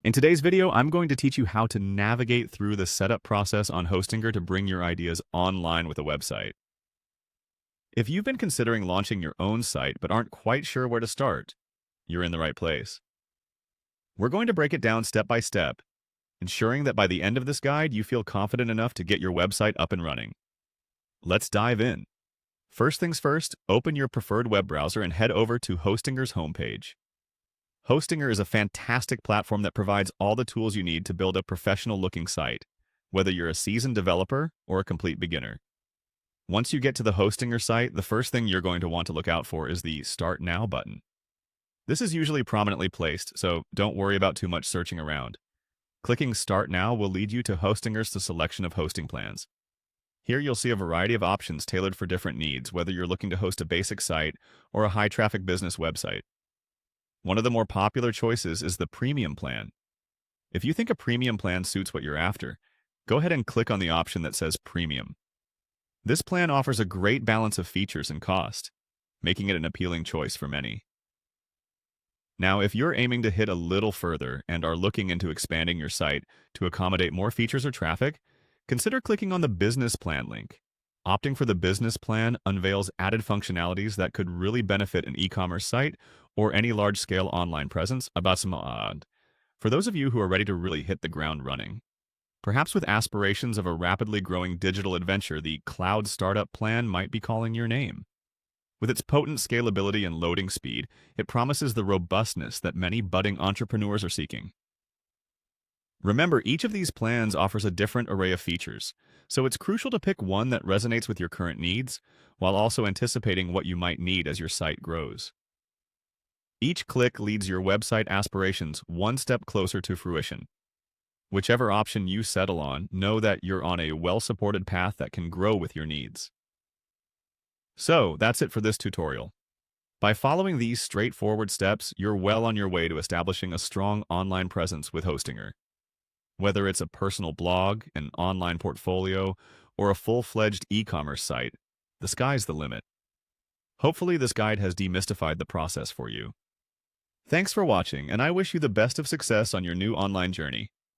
In today's video, I'm going to teach you how to navigate through the setup process on Hostinger to bring your ideas online with a website. If you've been considering launching your own site but aren't quite sure where to start, you're in the right place. We're going to break it down step by step, ensuring that by the end of this guide, you feel confident enough to get your website up and running. Let's dive in. First things first, open your preferred web browser and head over to Hostinger's homepage. Hostinger is a fantastic platform that provides all the tools you need to build a professional-looking site, whether you're a seasoned developer or a complete beginner. Once you get to the Hostinger site, the first thing you're going to want to look out for is the Start Now button. This is usually prominently placed, so don't worry about too much searching around. Clicking Start Now will lead you to Hostinger's selection of hosting plans. Here you'll see a variety of options tailored for different needs, whether you're looking to host a basic site or a high-traffic business website. One of the more popular choices is the Premium plan. If you think a Premium plan suits what you're after, go ahead and click on the option that says Premium. This plan offers a great balance of features and cost, making it an appealing choice for many. Now, if you're aiming to hit a little further and are looking into expanding your site to accommodate more features or traffic, consider clicking on the Business Plan link. Opting for the Business Plan unveils added functionalities that could really benefit an e-commerce site or any large-scale online presence. For those of you who are ready to really hit the ground running. Perhaps with aspirations of a rapidly growing digital adventure, the Cloud Startup Plan might be calling your name. With its potent scalability and loading speed, it promises the robustness that many budding entrepreneurs are seeking. Remember, each of these plans offers a different array of features, so it's crucial to pick one that resonates with your current needs, while also anticipating what you might need as your site grows. Each click leads your website aspirations one step closer to fruition. Whichever option you settle on, know that you're on a well-supported path that can grow with your needs. So, that's it for this tutorial. By following these straightforward steps, you're well on your way to establishing a strong online presence with Hostinger. Whether it's a personal blog, an online portfolio, or a full-fledged e-commerce site, the sky's the limit. Hopefully this guide has demystified the process for you. Thanks for watching, and I wish you the best of success on your new online journey.